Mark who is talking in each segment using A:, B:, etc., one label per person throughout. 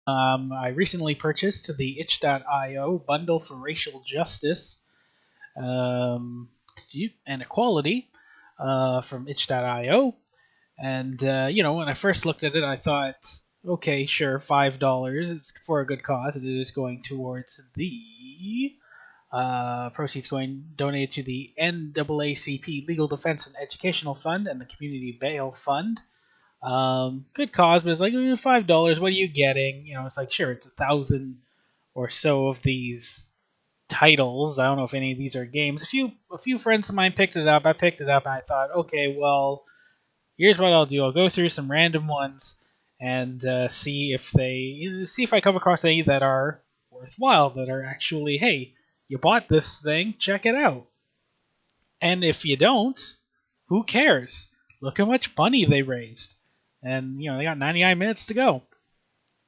A: I recently purchased the itch.io bundle for racial justice um, and equality from itch.io. And, when I first looked at it, I thought, okay, sure, $5. It's for a good cause. It is going towards the proceeds going donated to the NAACP Legal Defense and Educational Fund and the Community Bail Fund. Good cause, but it's like $5. What are you getting? It's like sure, it's 1,000 or so of these titles. I don't know if any of these are games. A few friends of mine picked it up. I picked it up and I thought, okay, well, here's what I'll do. I'll go through some random ones and see if I come across any that are worthwhile. That are actually, hey, you bought this thing, check it out. And if you don't, who cares? Look how much money they raised. And they got 99 minutes to go.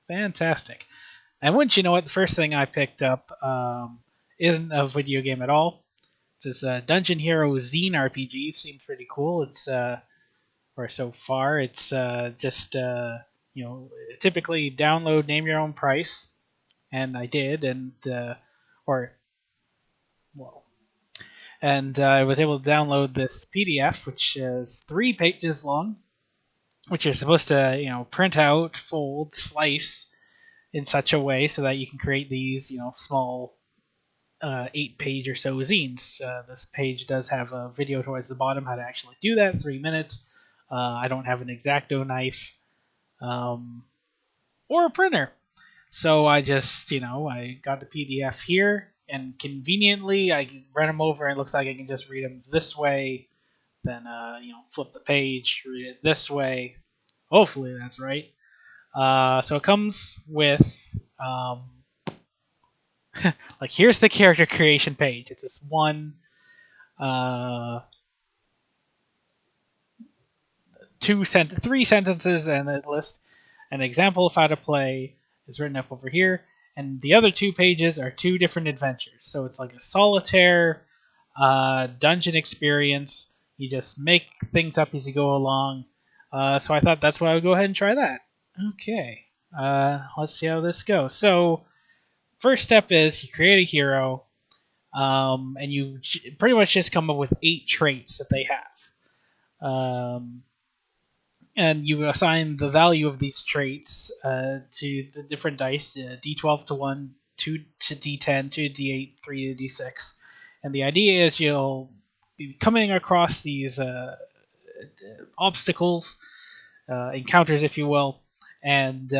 A: Fantastic. And wouldn't you know it, the first thing I picked up isn't a video game at all. It's this Dungeon Hero Zine RPG. It seems pretty cool. Or so far, it's just typically download, name your own price, and I did, and or well, and I was able to download this PDF, which is 3 pages long, which you're supposed to print out, fold, slice in such a way so that you can create these small 8-page or so zines. This page does have a video towards the bottom how to actually do that, 3 minutes. I don't have an X-Acto knife um, or a printer. So I just, I got the PDF here, and conveniently I can run them over, and it looks like I can just read them this way, then, flip the page, read it this way. Hopefully that's right. So it comes with, like, here's the character creation page. It's this one, uh, 3 sentences, and it lists an example of how to play is written up over here, and the other 2 pages are 2 different adventures. So it's like a solitaire dungeon experience. You just make things up as you go along. So I thought that's why I would go ahead and try that. Okay, let's see how this goes. So first step is you create a hero, and you pretty much just come up with 8 traits that they have. And you assign the value of these traits to the different dice, d12 to 1, 2 to d10, 2 to d8, 3 to d6. And the idea is you'll be coming across these obstacles, encounters, if you will, and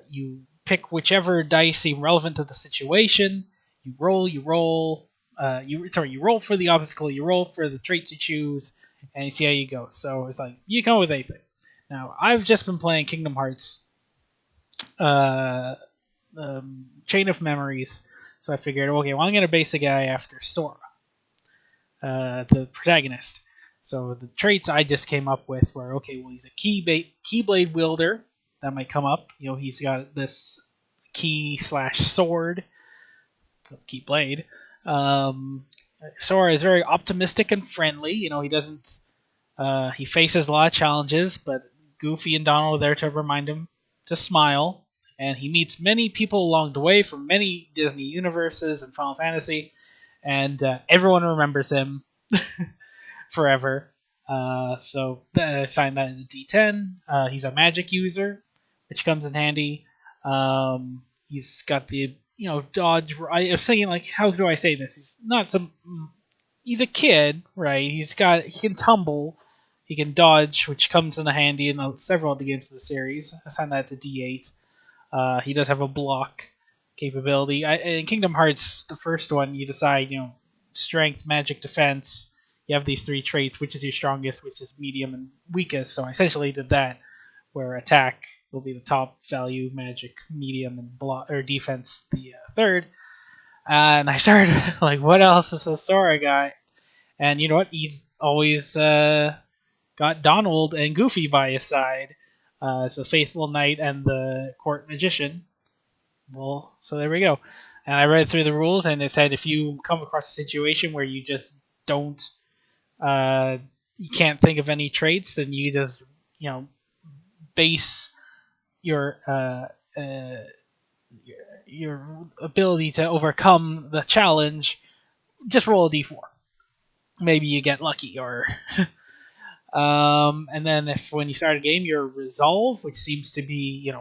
A: you pick whichever dice seem relevant to the situation. You roll. You roll for the obstacle. You roll for the traits you choose, and you see how you go. So it's like you come up with anything. Now, I've just been playing Kingdom Hearts uh, Chain of Memories, so I figured, okay, well, I'm going to base a guy after Sora, the protagonist. So the traits I just came up with were, okay, well, he's a keyblade wielder. That might come up. He's got this key slash sword, keyblade. Um, Sora is very optimistic and friendly. He doesn't. He faces a lot of challenges, but Goofy and Donald are there to remind him to smile. And he meets many people along the way from many Disney universes and Final Fantasy, and everyone remembers him forever. So I assigned that in the D10. He's a magic user, which comes in handy. He's got the dodge. I was thinking, like, how do I say this? He's not some. He's a kid, right? He can tumble, he can dodge, which comes in handy in several of the games of the series. I assigned that to D8. He does have a block capability. In Kingdom Hearts, the first one, you decide, strength, magic, defense. You have these 3 traits, which is your strongest, which is medium, and weakest. So I essentially did that, where attack will be the top value, magic, medium, and block or defense the third. And I started like, what else is the Sora guy? And you know what? He's always got Donald and Goofy by his side as the faithful knight and the court magician. Well, so there we go. And I read through the rules, and it said if you come across a situation where you just don't, you can't think of any traits, then you just, base your your ability to overcome the challenge, just roll a d4. Maybe you get lucky, or and then if when you start a game, your resolve, which seems to be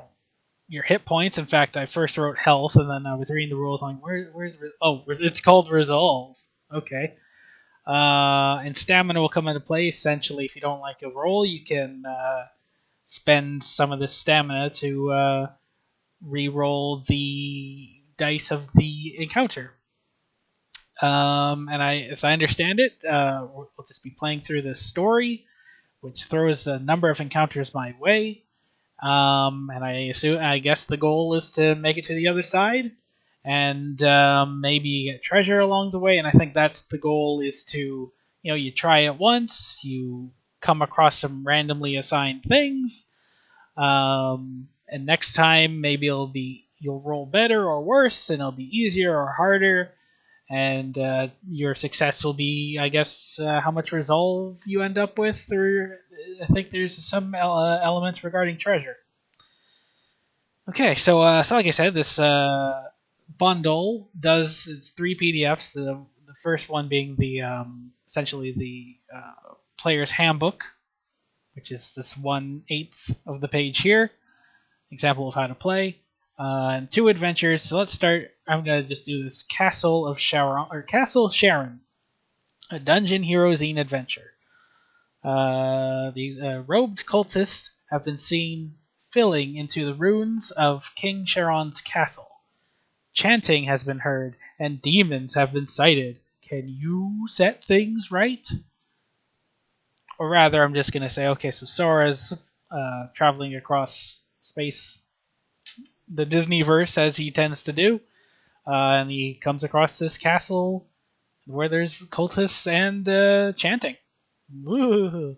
A: your hit points. In fact, I first wrote health, and then I was reading the rules like, it's called resolve. Okay. And stamina will come into play. Essentially, if you don't like a roll, you can spend some of this stamina to re-roll the dice of the encounter. As I understand it, we'll just be playing through this story, which throws a number of encounters my way. And I guess the goal is to make it to the other side, and maybe get treasure along the way. And I think that's the goal, is to you try it once, you come across some randomly assigned things, and next time maybe you'll roll better or worse, and it'll be easier or harder. And your success will be, I guess, how much resolve you end up with, or I think there's some elements regarding treasure. Okay, so like I said, this bundle does it's 3 PDFs. The first one being the essentially the player's handbook, which is this 1/8 of the page here, example of how to play, and 2 adventures. So let's start. I'm gonna just do this Castle of Sharon, or Castle Sharon, a Dungeon Hero Zine adventure. The robed cultists have been seen filling into the ruins of King Charon's castle. Chanting has been heard, and demons have been sighted. Can you set things right? Or rather, I'm just going to say, okay, so Sora's traveling across space, the Disneyverse, as he tends to do, and he comes across this castle where there's cultists and chanting. Woo!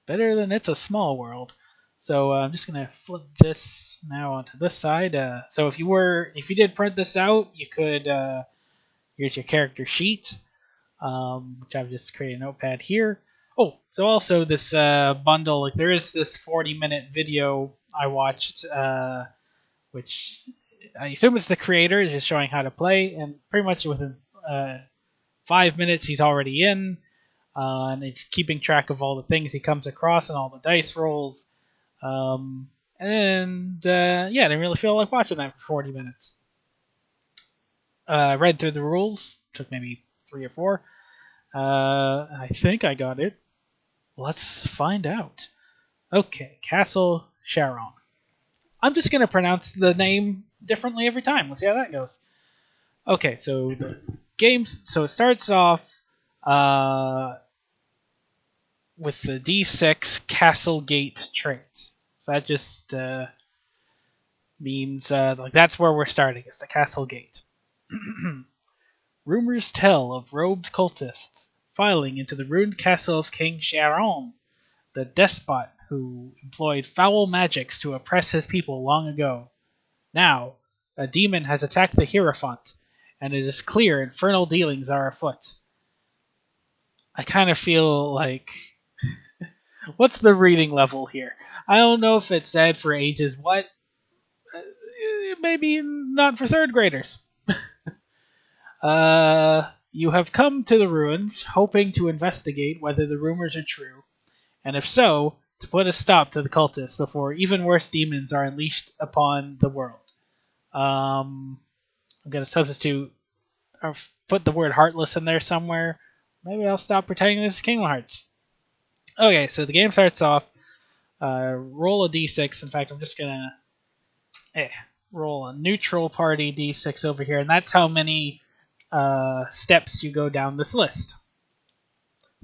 A: Better than It's a Small World. So I'm just gonna flip this now onto this side. So if you did print this out, you could here's your character sheet, which I've just created a notepad here. Oh, so also this bundle, like there is this 40-minute video I watched, which I assume it's the creator is just showing how to play, and pretty much within 5 minutes he's already in. And it's keeping track of all the things he comes across and all the dice rolls. Yeah, I didn't really feel like watching that for 40 minutes. I read through the rules, took maybe 3 or 4. I think I got it. Let's find out. Okay, Castle Sharon. I'm just going to pronounce the name differently every time. We'll see how that goes. Okay, so the game. So it starts off with the D6 Castle Gate trait. So that just means like that's where we're starting. It's the Castle Gate. Rumors tell of robed cultists filing into the ruined castle of King Charon, the despot who employed foul magics to oppress his people long ago. Now, a demon has attacked the Hierophant, and it is clear infernal dealings are afoot. I kind of feel like what's the reading level here? I don't know if it said for ages what. Maybe not for third graders. You have come to the ruins, hoping to investigate whether the rumors are true, and if so, to put a stop to the cultists before even worse demons are unleashed upon the world. I'm going to substitute or put the word heartless in there somewhere. Maybe I'll stop pretending this is Kingdom Hearts. Okay, so the game starts off. Roll a d6. In fact, I'm just going to roll a neutral party d6 over here, and that's how many steps you go down this list.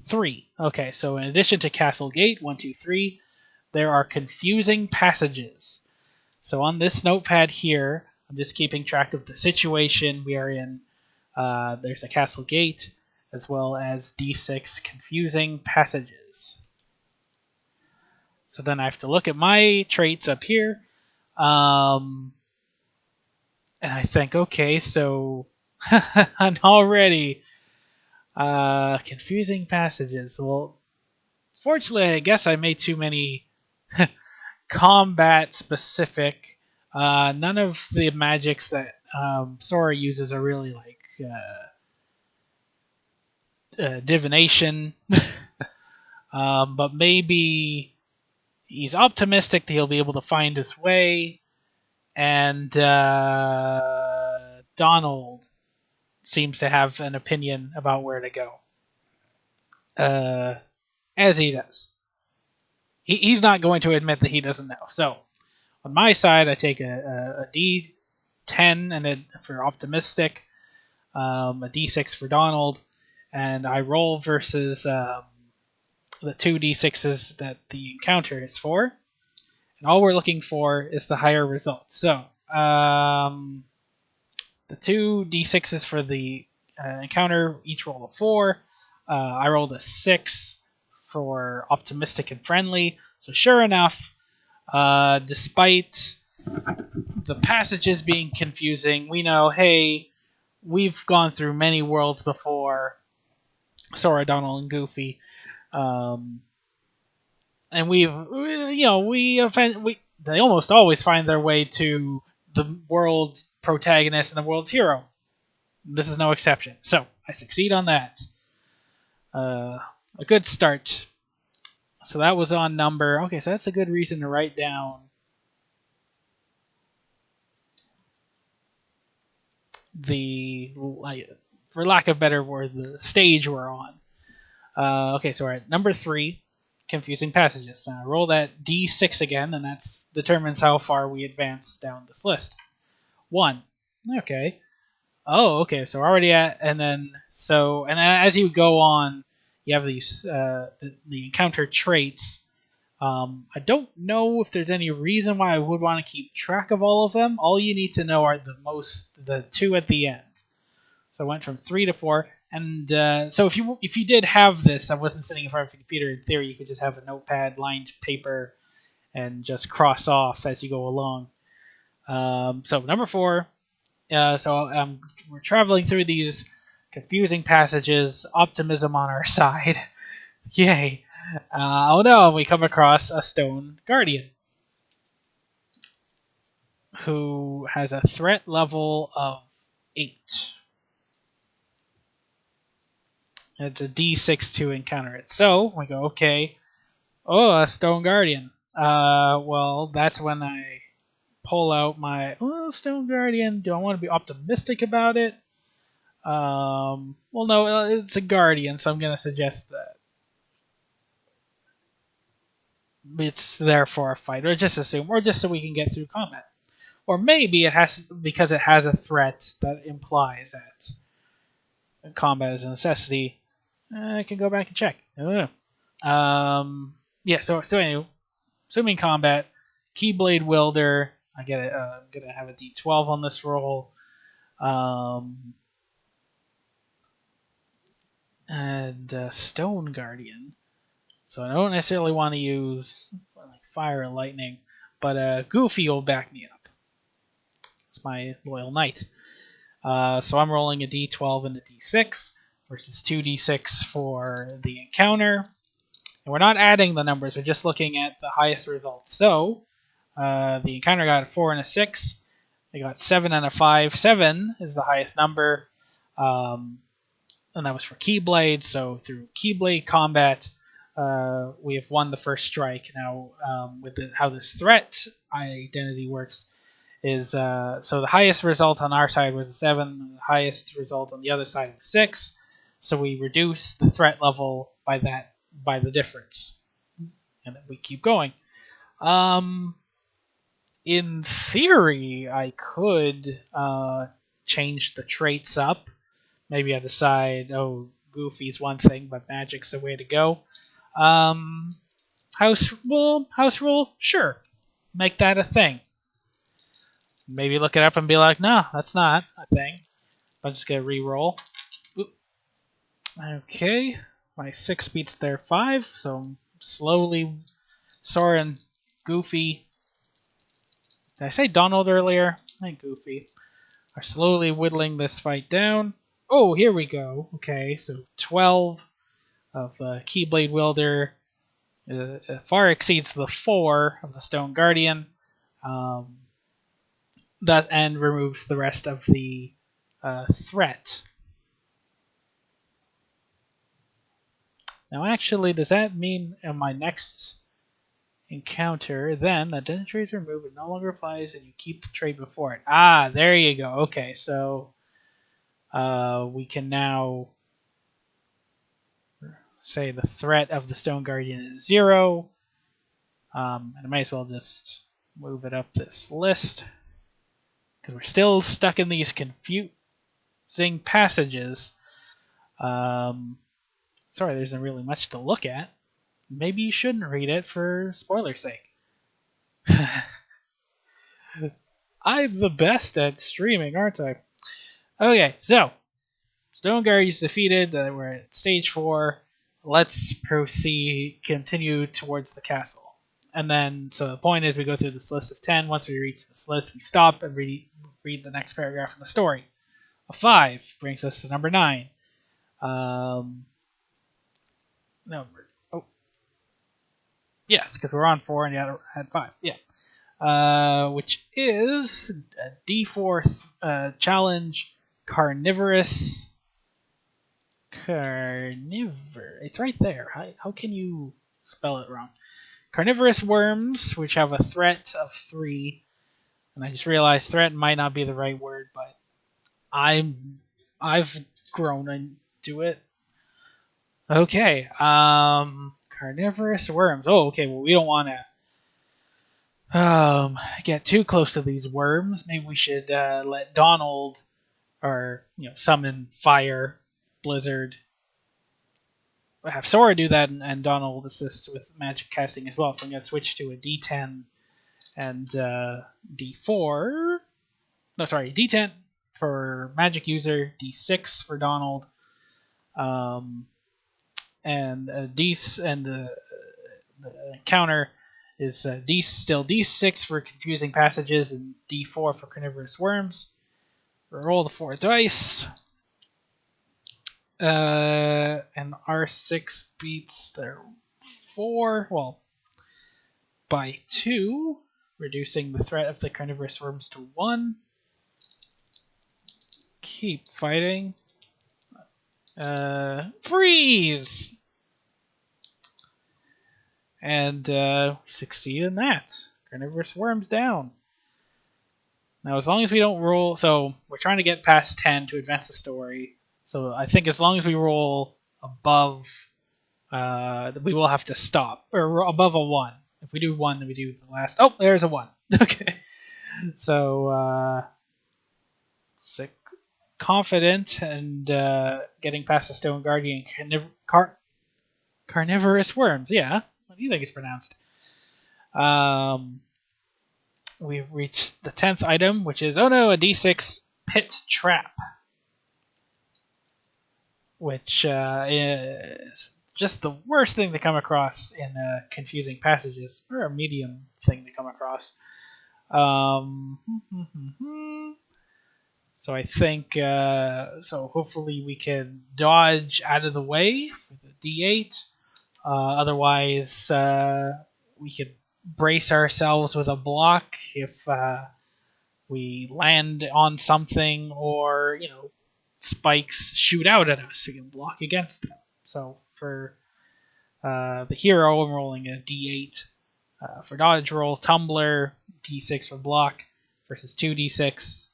A: 3. Okay, so in addition to Castle Gate, 1, 2, 3, there are confusing passages. So on this notepad here, I'm just keeping track of the situation we are in. There's a Castle Gate, as well as D6 confusing passages. So then I have to look at my traits up here. And I think, okay, so I'm already confusing passages. Well, fortunately, I guess I made too many combat-specific None of the magics that Sora uses are really like divination, but maybe he's optimistic that he'll be able to find his way. And Donald seems to have an opinion about where to go, uh, as he does. He's not going to admit that he doesn't know. So on my side, I take a D10 and for optimistic, a D6 for Donald, and I roll versus the two D6s that the encounter is for. And all we're looking for is the higher result. So the two D6s for the encounter each roll a 4. I rolled a 6 for optimistic and friendly. So sure enough, despite the passages being confusing, we know, hey, we've gone through many worlds before, Sora, Donald, and Goofy, and they almost always find their way to the world's protagonist and the world's hero. This is no exception. So I succeed on that. A good start. So that was on number. Okay, so that's a good reason to write down the, for lack of a better word, the stage we're on. Okay, so we're at number 3, confusing passages. Now roll that D6 again, and that determines how far we advance down this list. 1. Okay. Oh, okay. So we're already at, and then as you go on, you have these the encounter traits. I don't know if there's any reason why I would want to keep track of all of them. All you need to know are the 2 at the end. So I went from 3 to 4, and so if you did have this, I wasn't sitting in front of a computer. In theory, you could just have a notepad, lined paper, and just cross off as you go along. So number 4. We're traveling through these confusing passages. Optimism on our side. Yay! Oh no! We come across a stone guardian who has a threat level of 8. It's a D6 to encounter it. So we go, okay. Oh, a stone guardian. Well, that's when I pull out my stone guardian. Do I want to be optimistic about it? Well, no, it's a guardian, so I'm going to suggest that it's there for a fight, or just assume, or just so we can get through combat. Or maybe it has, because it has a threat that implies that combat is a necessity. I can go back and check. I don't know. Yeah. So anyway, assuming combat, Keyblade Wielder. I get it. I'm gonna have a D12 on this roll. And Stone Guardian. So I don't necessarily want to use like fire or lightning, but Goofy will back me up. It's my loyal knight. So I'm rolling a D12 and a D6 versus 2D6 for the encounter. And we're not adding the numbers, we're just looking at the highest results. So the encounter got a 4 and a 6. They got 7 and a 5. 7 is the highest number. And that was for Keyblade. So through Keyblade combat, we have won the first strike. Now, with how this threat identity works is so the highest result on our side was a 7, the highest result on the other side was 6. So we reduce the threat level by the difference, and then we keep going. In theory, I could change the traits up. Maybe I decide, Goofy's one thing, but Magic's the way to go. House rule, sure, make that a thing. Maybe look it up and be like, no, that's not a thing. I'm just gonna re-roll. Okay, my 6 beats their 5, so slowly, Sora and Goofy. Did I say Donald earlier? I think Goofy are slowly whittling this fight down. Oh, here we go. Okay, so 12 of Keyblade Wielder far exceeds the 4 of the Stone Guardian. that and removes the rest of the threat. Now, actually, does that mean in my next encounter, then that den trade is removed, it no longer applies, and you keep the trade before it? Ah, there you go. Okay, so we can now say the threat of the Stone Guardian is 0. And I might as well just move it up this list because we're still stuck in these confusing passages. Sorry, there isn't really much to look at. Maybe you shouldn't read it for spoiler's sake. I'm the best at streaming, aren't I? Okay, so Stone Guardian's defeated. We're at stage 4. Let's continue towards the castle. And then, so the point is we go through this list of 10. Once we reach this list, we stop and read the next paragraph in the story. A 5 brings us to number 9. No, oh. Yes, because we're on 4 and the other had 5. Yeah. Which is a D4 challenge, Carnivorous. It's right there. How can you spell it wrong? Carnivorous worms, which have a threat of 3. And I just realized threat might not be the right word, but I've grown into it. Okay. Carnivorous worms. Oh, okay. Well, we don't want to get too close to these worms. Maybe we should let Donald, or summon fire, blizzard. Have Sora do that, and Donald assists with magic casting as well. So I'm gonna switch to a D10 and D4. No, sorry, D10 for magic user, D6 for Donald, and D and the counter is still D6 for confusing passages and D4 for carnivorous worms. Roll the 4 dice. And R6 beats their 4, well, by 2, reducing the threat of the carnivorous worms to 1. Keep fighting. Freeze! And succeed in that. Carnivorous worms down. Now, as long as we don't roll, so we're trying to get past 10 to advance the story. So I think as long as we roll above, we will have to stop, or above a 1. If we do 1, then we do the last. Oh, there's a 1. Okay. So, confident and getting past the Stone Guardian carnivorous worms. Yeah. What do you think it's pronounced? We've reached the 10th item, which is, oh no, a D6 pit trap. Which is just the worst thing to come across in confusing passages, or a medium thing to come across. So I think, so hopefully we can dodge out of the way for the D8. Otherwise, we could brace ourselves with a block if we land on something, or spikes shoot out at us. We can block against them. So for the hero, I'm rolling a D8 for dodge roll, tumbler, D6 for block versus 2D6.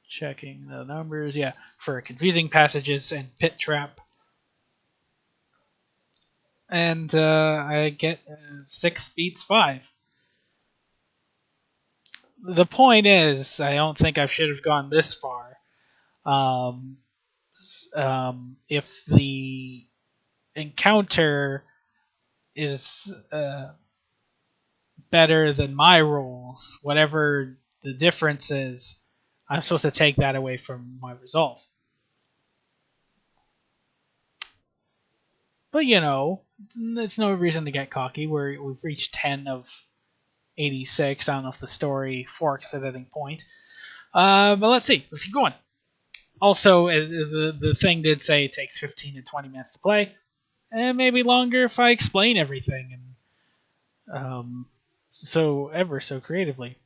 A: Checking the numbers, yeah, for confusing passages and pit trap. And I get 6 beats 5. The point is, I don't think I should have gone this far. If the encounter is better than my rolls, whatever the difference is, I'm supposed to take that away from my resolve. But it's no reason to get cocky. We've reached 10 of 86. I don't know if the story forks at any point. But let's see. Let's keep going. Also, the thing did say it takes 15 to 20 minutes to play. And maybe longer if I explain everything. And, ever so creatively.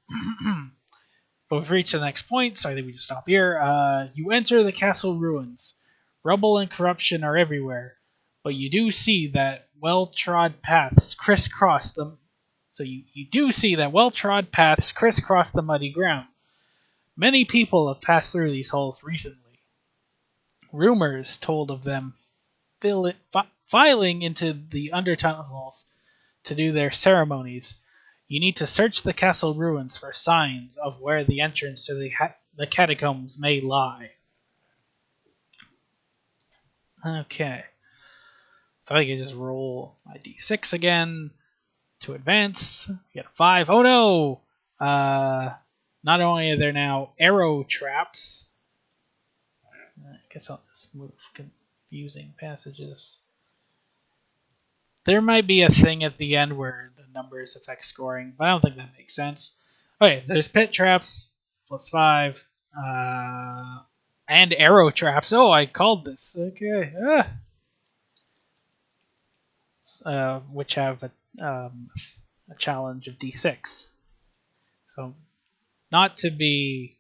A: But we've reached the next point, so I think we just stop here. You enter the castle ruins. Rubble and corruption are everywhere, but you do see that well-trod paths crisscross them. So you do see that well-trod paths crisscross the muddy ground. Many people have passed through these holes recently. Rumors told of them filing into the undertunnels to do their ceremonies. You need to search the castle ruins for signs of where the entrance to the catacombs may lie. Okay. So I can just roll my d6 again to advance. We get a 5. Oh no! Not only are there now arrow traps. I guess I'll just move confusing passages. There might be a thing at the end where the numbers affect scoring, but I don't think that makes sense. Okay, so there's pit traps, +5, and arrow traps. Oh, I called this. Okay. Which have a challenge of d6. So, not to be.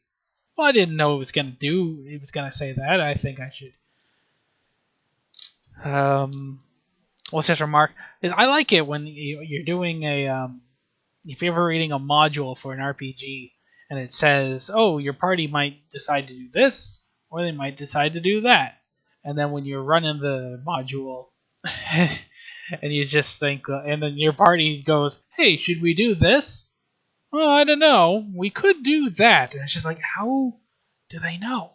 A: Well, I didn't know it was going to do. It was going to say that. I think I should. Let's just remark. I like it when you're doing a. If you're ever reading a module for an RPG and it says, "Oh, your party might decide to do this, or they might decide to do that," and then when you're running the module, and you just think, and then your party goes, "Hey, should we do this?" Well, I don't know. We could do that, and it's just like, how do they know?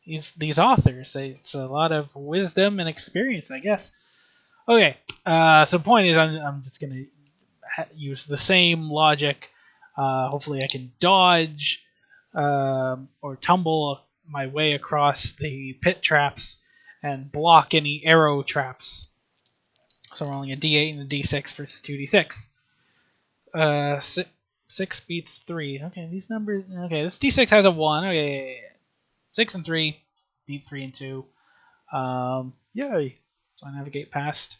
A: These authors, it's a lot of wisdom and experience, I guess. Okay, so the point is, I'm just gonna use the same logic. Hopefully, I can dodge or tumble my way across the pit traps and block any arrow traps. So I'm rolling a d8 and a d6 versus 2d6. 6 beats 3. Okay, these numbers. Okay, this d6 has a 1. Okay, 6 and 3 beat 3 and 2. Yay! So I navigate past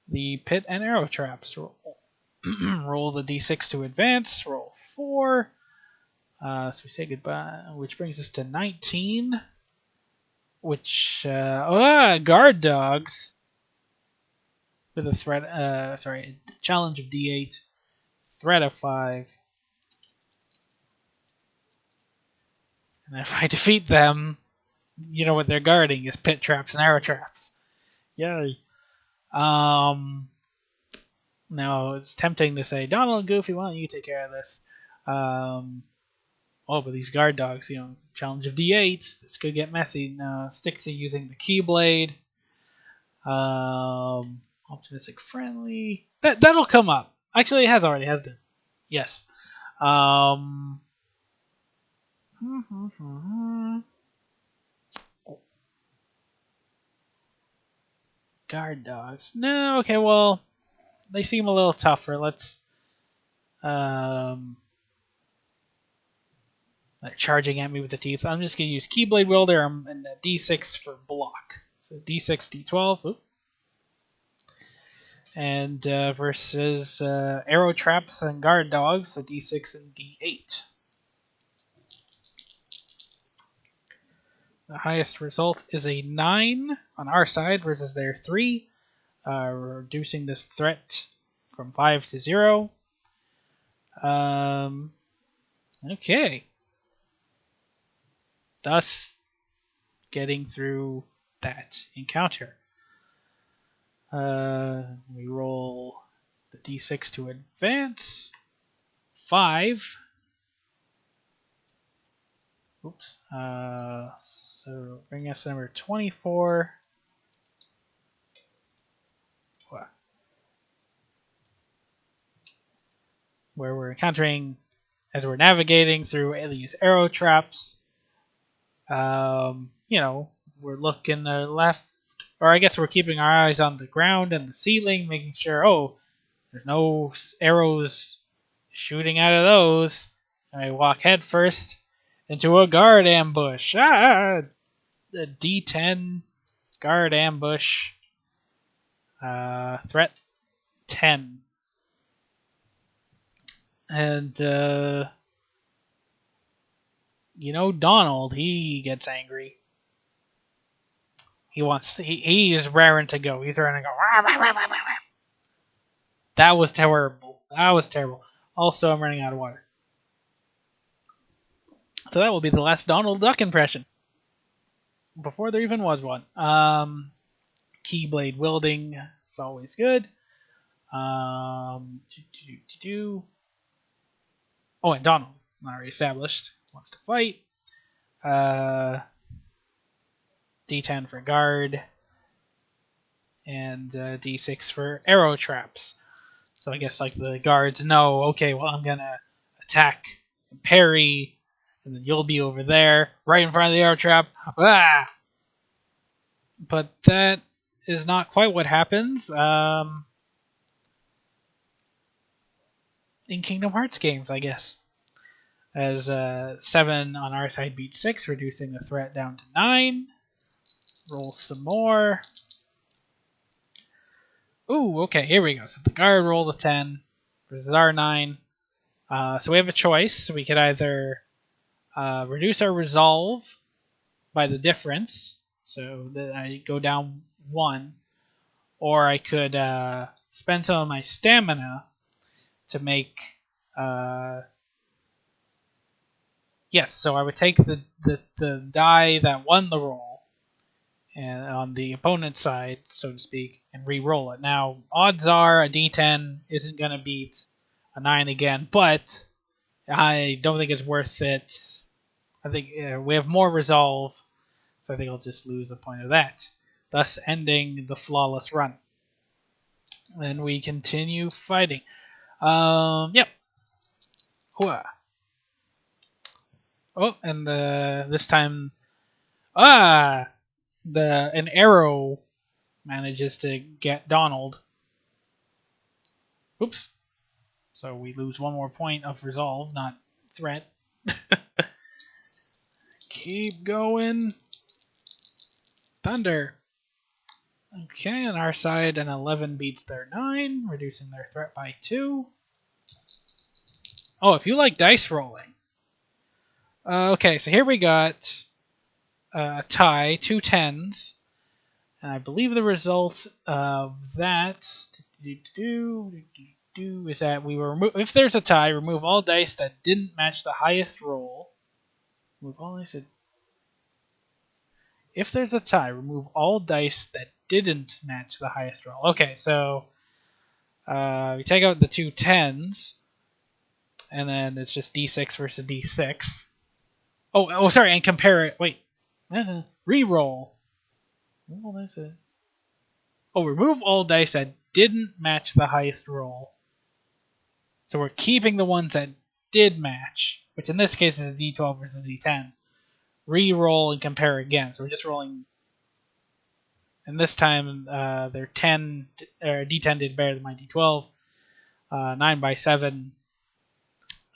A: the pit and arrow traps. Roll the d6 to advance. Roll 4. So we say goodbye, which brings us to 19. Which guard dogs with a threat. Challenge of d8, threat of 5. And if I defeat them, you know what they're guarding is pit traps and arrow traps. Yay! Now it's tempting to say, Donald and Goofy, why don't you take care of this? But these guard dogs, challenge of d8. This could get messy. Now, Stixie using the Keyblade. Optimistic friendly. That'll come up. Actually, it has already, hasn't it? Yes. Guard dogs. No, okay, well, they seem a little tougher. Let's. They're charging at me with the teeth. I'm just going to use Keyblade Wielder and the D6 for block. So D6, D12. Oop. And versus arrow traps and guard dogs, so D6 and D8. The highest result is a 9 on our side versus their 3, reducing this threat from 5 to 0. Okay. Thus, getting through that encounter. We roll the d6 to advance. 5. Oops. So bring us to number 24. Where we're encountering, as we're navigating through these arrow traps, we're looking left, or I guess we're keeping our eyes on the ground and the ceiling, making sure, there's no arrows shooting out of those. And I walk head first into a guard ambush. The D10 guard ambush. Threat 10. And you know, Donald, he gets angry. He is raring to go. He's raring to go. Rah, rah, rah, rah, rah. That was terrible. That was terrible. Also, I'm running out of water. So that will be the last Donald Duck impression. Before there even was one. Keyblade wielding is always good. Oh, and Donald, already established, wants to fight. D10 for guard. And D6 for arrow traps. So I guess like the guards know, okay, well I'm gonna attack and parry, and then you'll be over there, right in front of the arrow trap. Ah! But that is not quite what happens in Kingdom Hearts games, I guess. As 7 on our side beats 6, reducing the threat down to 9. Roll some more. Ooh, okay, here we go. So the guard rolled a 10 versus our 9. So we have a choice. We could either reduce our resolve by the difference, so that I go down 1, or I could spend some of my stamina to make... yes, so I would take the die that won the roll, and on the opponent's side, so to speak, and re-roll it. Now, odds are a D10 isn't going to beat a 9 again, but I don't think it's worth it. I think we have more resolve, so I think I'll just lose a point of that, thus ending the flawless run. Then we continue fighting. Yep. Hooah. Oh, and this time, an arrow manages to get Donald. Oops. So we lose one more point of resolve, not threat. Keep going. Thunder. Okay, on our side, an 11 beats their 9, reducing their threat by 2. Oh, if you like dice rolling. Okay, so here we got a tie, 2 10s. And I believe the result of that is that we will remove, if there's a tie, remove all dice that didn't match the highest roll. Remove all dice that, if there's a tie, remove all dice that didn't match the highest roll. Okay, so we take out the 2 10s, and then it's just D6 versus D6. Oh, sorry, and compare it. Wait, re-roll. Remove all dice that didn't match the highest roll. So we're keeping the ones that did match, which in this case is a D12 versus a D10. Re-roll and compare again. So we're just rolling. And this time, their 10 or D10 did better than my D12. 9 by 7.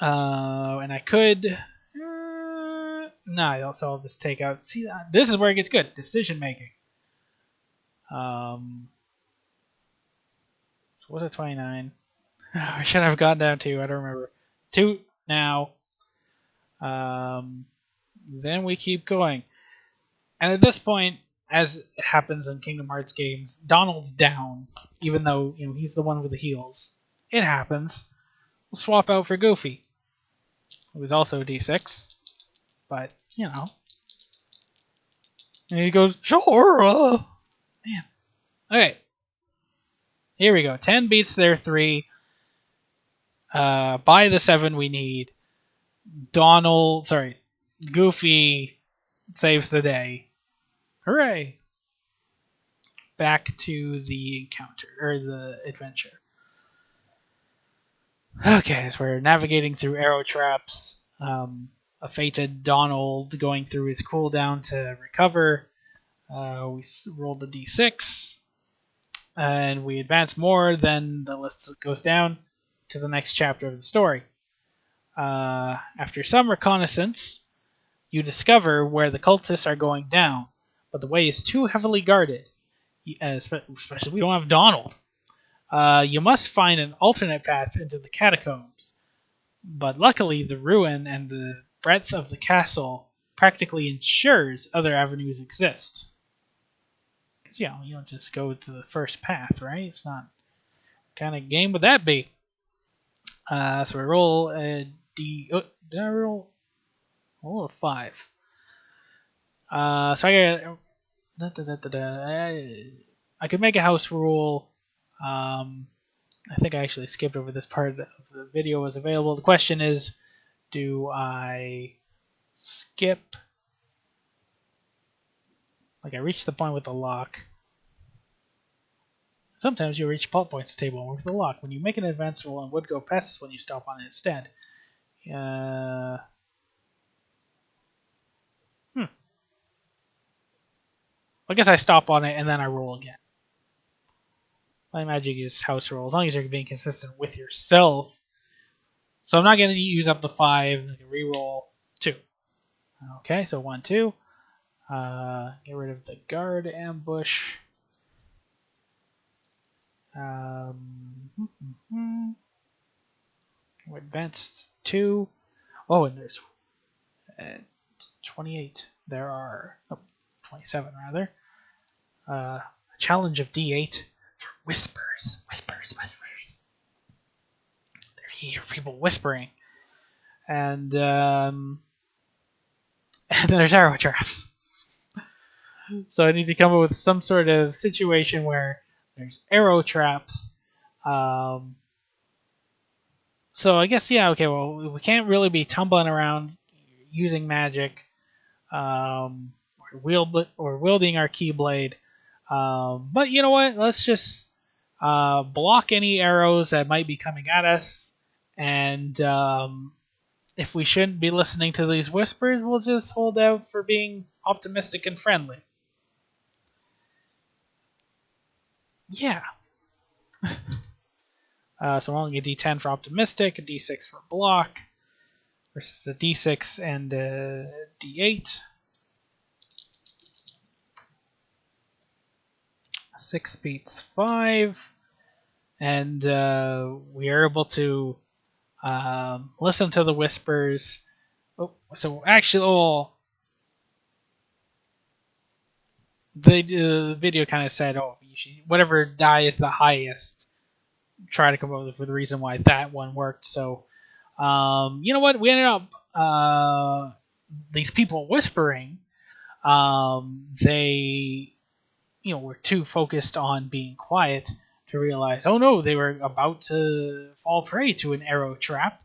A: And I could. No, so I'll just take out. See, this is where it gets good. Decision making. So was it 29? I should have gone down to. I don't remember. 2 now. Then we keep going. And at this point, as happens in Kingdom Hearts games, Donald's down, even though he's the one with the heals. It happens. We'll swap out for Goofy, who is also a D6, but And he goes, sure. Man. Okay. Here we go. 10 beats their 3. By the 7 we need. Goofy saves the day. Hooray! Back to the encounter, or the adventure. Okay, so we're navigating through arrow traps. A fated Donald going through his cooldown to recover. We rolled the D6. And we advance more, then the list goes down to the next chapter of the story. After some reconnaissance, you discover where the cultists are going down, but the way is too heavily guarded, especially we don't have Donald. You must find an alternate path into the catacombs, but luckily the ruin and the breadth of the castle practically ensures other avenues exist. Because, you don't just go to the first path, right? It's not. What kind of game would that be? So we roll a D. Oh, did I roll? Roll a 5. So I got. I could make a house rule. I think I actually skipped over this part of the video was available. The question is, do I skip? Like I reach the point with the lock. Sometimes you reach plot points table with the lock. When you make an advance roll and would go past this when you stop on it instead. I guess I stop on it and then I roll again. My magic is house roll as long as you're being consistent with yourself. So I'm not going to use up the 5. I'm going to reroll 2. Okay, so 1, 2. Get rid of the guard ambush. Advanced 2. Oh, and there's 28. There are 27 rather. A challenge of D8 for whispers. There you hear people whispering, and and there's arrow traps. So I need to come up with some sort of situation where there's arrow traps. So I guess okay. Well, we can't really be tumbling around using magic, or wielding our keyblade. But you know what? Let's just block any arrows that might be coming at us, and if we shouldn't be listening to these whispers, we'll just hold out for being optimistic and friendly. Yeah. So we're rolling a d10 for optimistic, a d6 for block, versus a d6 and a d8. 6 beats 5, and we are able to listen to the whispers. Oh, so actually, the video kind of said, whatever die is the highest, try to come up with a reason why that one worked. So, you know what? We ended up these people whispering. They, were too focused on being quiet to realize, oh no, they were about to fall prey to an arrow trap.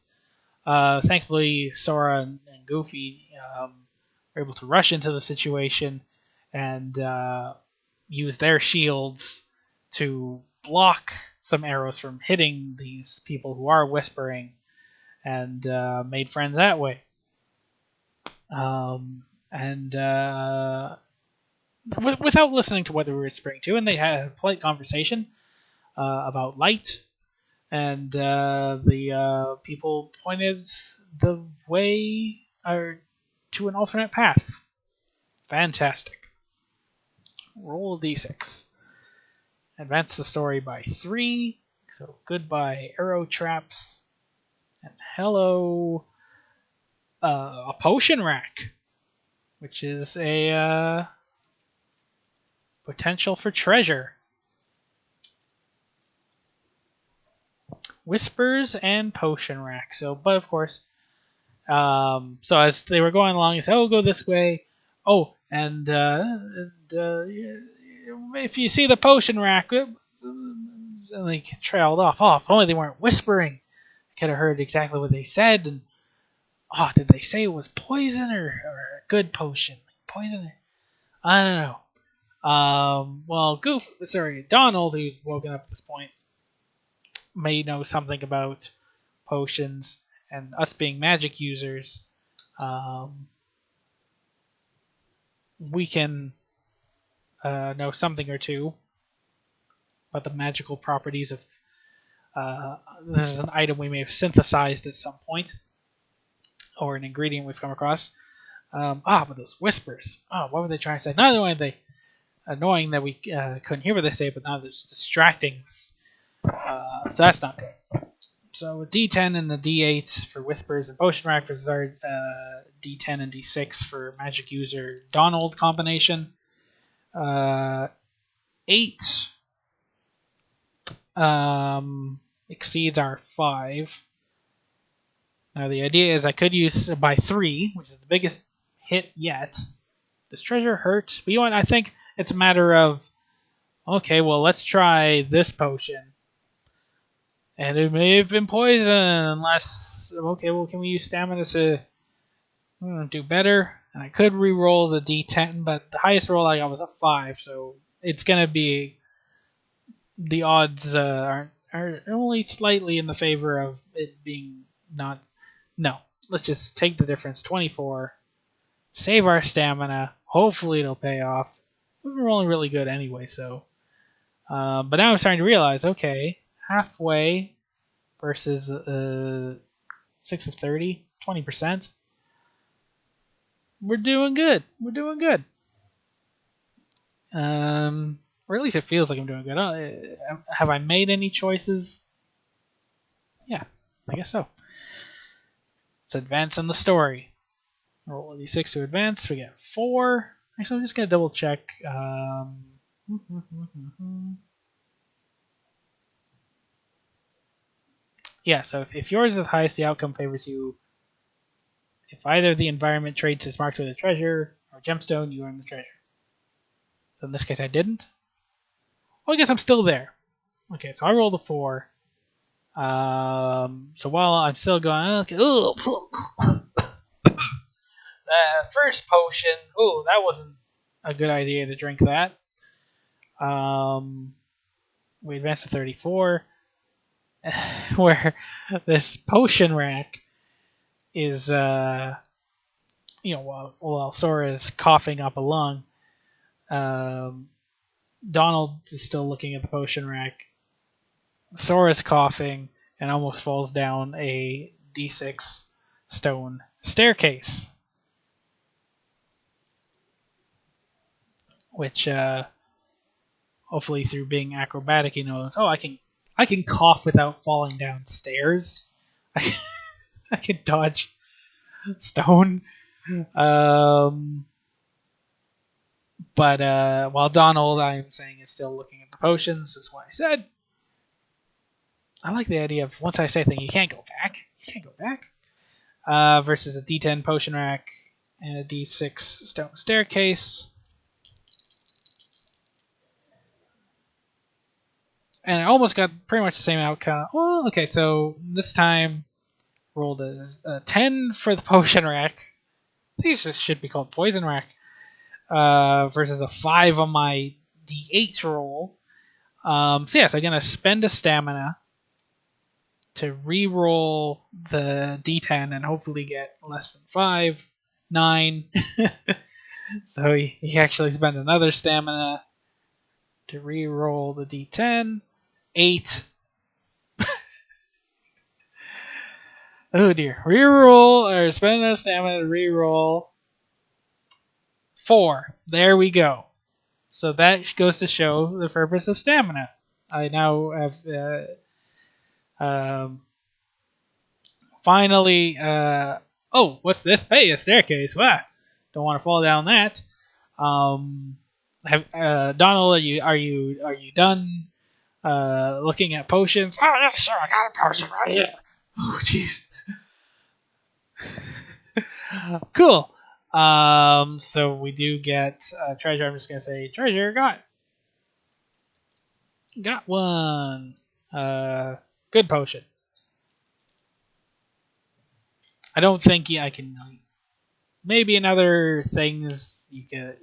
A: Thankfully, Sora and Goofy were able to rush into the situation and use their shields to block some arrows from hitting these people who are whispering, and made friends that way. And without listening to what they were whispering to, and they had a polite conversation about light, and the people pointed the way to an alternate path. Fantastic. Roll a d6. Advance the story by 3. So goodbye arrow traps, and hello a potion rack, which is a potential for treasure. Whispers and potion rack. So, but of course, so as they were going along, he said, "Oh, go this way." Oh, and if you see the potion rack, and they trailed off. Oh, if only they weren't whispering, I could have heard exactly what they said. And did they say it was poison or a good potion? Poison? I don't know. Well, Donald, who's woken up at this point, may know something about potions, and us being magic users, we can know something or two about the magical properties of. This is an item we may have synthesized at some point, or an ingredient we've come across. But those whispers. What were they trying to say? Not only are they annoying that we couldn't hear what they say, but now they're just distracting us. So that's not good. So a D10 and a D8 for whispers and potion rack versus our D10 and D6 for magic user Donald combination. 8 exceeds our 5. Now the idea is I could use by 3, which is the biggest hit yet. Does treasure hurt? But you know what? I think it's a matter of, okay, well, let's try this potion. And it may have been poison, unless, okay, well, can we use stamina to do better? And I could re-roll the D10, but the highest roll I got was a 5, so it's going to be, the odds are only slightly in the favor of it being not, no. Let's just take the difference, 24, save our stamina, hopefully it'll pay off. We were rolling really good anyway, so. But now I'm starting to realize, okay, halfway versus 6 of 30, 20%. We're doing good. We're doing good. Or at least it feels like I'm doing good. Have I made any choices? Yeah, I guess so. Let's advance in the story. Roll a d6 to advance. We get 4. Actually, I'm just going to double check. Yeah, so if yours is the highest, the outcome favors you. If either of the environment traits is marked with a treasure or gemstone, you earn the treasure. So in this case, I didn't. Well, I guess I'm still there. Okay, so I rolled a 4. So while I'm still going, okay, the first potion, that wasn't a good idea to drink that. We advanced to 34, where this potion rack is, while Sora is coughing up a lung, Donald is still looking at the potion rack. Sora's coughing and almost falls down a D6 stone staircase, which hopefully through being acrobatic he knows, I can cough without falling down stairs. I can dodge stone. But while Donald, I'm saying, is still looking at the potions, is what I said. I like the idea of once I say a thing, you can't go back. You can't go back. Versus a D10 potion rack and a D6 stone staircase. And I almost got pretty much the same outcome. Well, okay, so this time rolled a 10 for the potion rack. These should be called poison rack. Versus a 5 on my D8 roll. So yes, I'm going to spend a stamina to re-roll the D10 and hopefully get less than 5. 9. So he actually spent another stamina to re-roll the D10. 8. Oh dear. Re-roll, or spend another stamina to re-roll. 4. There we go. So that goes to show the purpose of stamina. I now have finally. What's this? Hey, a staircase. Wow. Don't want to fall down that. Donald, are you done looking at potions? Oh yeah, sure. I got a potion right here. Oh jeez. Cool. So we do get treasure. I'm just gonna say treasure got one. Good potion. I don't think I can. Maybe in other things you get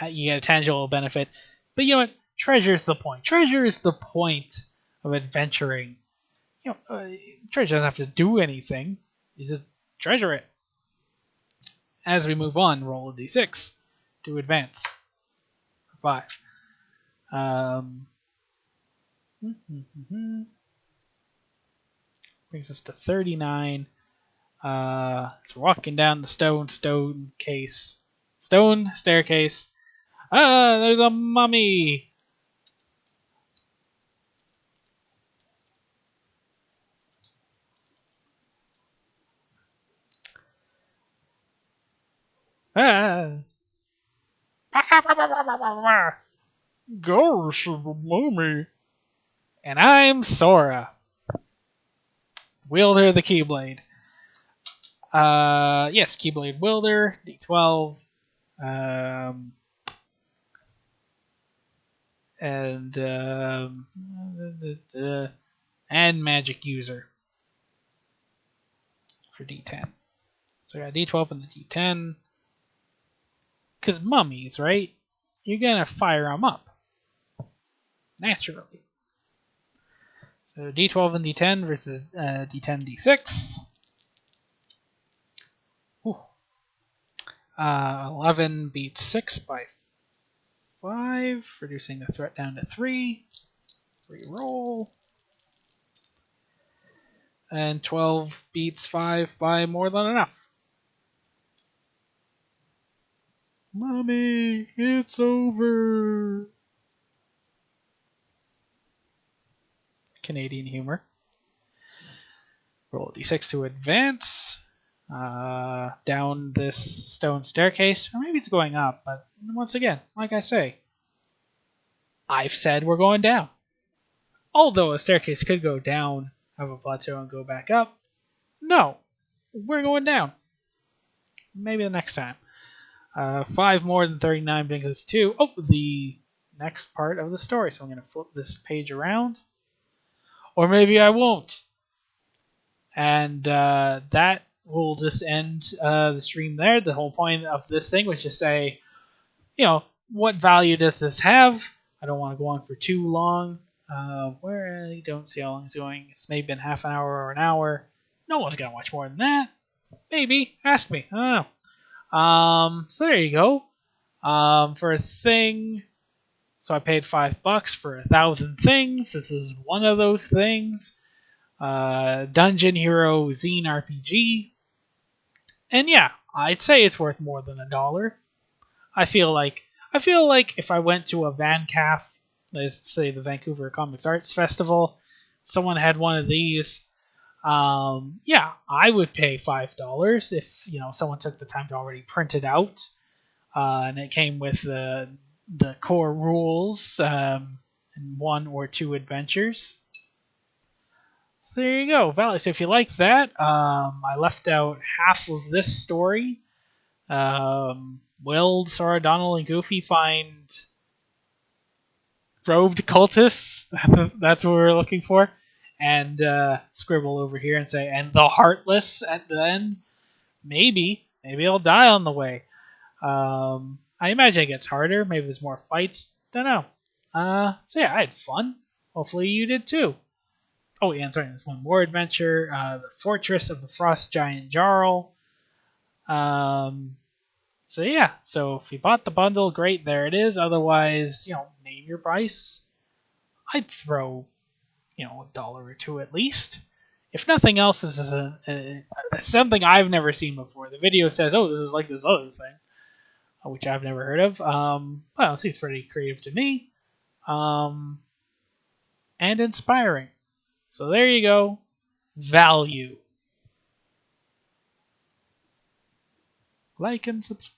A: a tangible benefit, but you know what? Treasure is the point. Treasure is the point of adventuring. Treasure doesn't have to do anything. You just treasure it. As we move on, roll a d6 to advance. 5. Brings us to 39. It's walking down the stone staircase. There's a mummy. Ah. Ghost of a mummy. And I'm Sora, wielder of the Keyblade. Yes, Keyblade wielder, D12, um, and and magic user for D10. So I got D12 and the D10. Because mummies, right? You're gonna fire them up naturally. So D12 and D10 versus D10, D6. Ooh. 11 beats 6 by 5, reducing the threat down to 3. Reroll. And 12 beats 5 by more than enough. Mommy, it's over. Canadian humor. Roll a d6 to advance. Down this stone staircase, or maybe it's going up, but once again, like I say, I've said we're going down. Although a staircase could go down, have a plateau, and go back up, no, we're going down. Maybe the next time. 5 more than 39 brings us to the next part of the story. So I'm going to flip this page around, or maybe I won't. And that will just end the stream there. The whole point of this thing was just say, what value does this have? I don't want to go on for too long. Where I don't see how long it's going. It's maybe been half an hour or an hour. No one's gonna watch more than that. Maybe. Ask me. I don't know. So there you go. For a thing, so I paid $5 for 1,000 things. This is one of those things. Dungeon Hero Zine RPG. And yeah, I'd say it's worth more than $1. I feel like if I went to a VanCaf, let's say the Vancouver Comics Arts Festival, someone had one of these, yeah, I would pay $5 if someone took the time to already print it out, and it came with the core rules and 1 or 2 adventures. So there you go, Valley. So if you like that, I left out half of this story. Will, Sora, Donald, and Goofy find robed cultists? That's what we're looking for. And scribble over here and say, and the Heartless at the end? Maybe. Maybe I'll die on the way. I imagine it gets harder. Maybe there's more fights. Don't know. So yeah, I had fun. Hopefully you did too. Oh, yeah, sorry, there's one more adventure. The Fortress of the Frost Giant Jarl. So yeah, so if you bought the bundle, great, there it is. Otherwise, name your price. I'd throw, $1 or $2 at least. If nothing else, this is something I've never seen before. The video says, "Oh, this is like this other thing," which I've never heard of. Well, it seems pretty creative to me, and inspiring. So there you go. Value. Like and subscribe.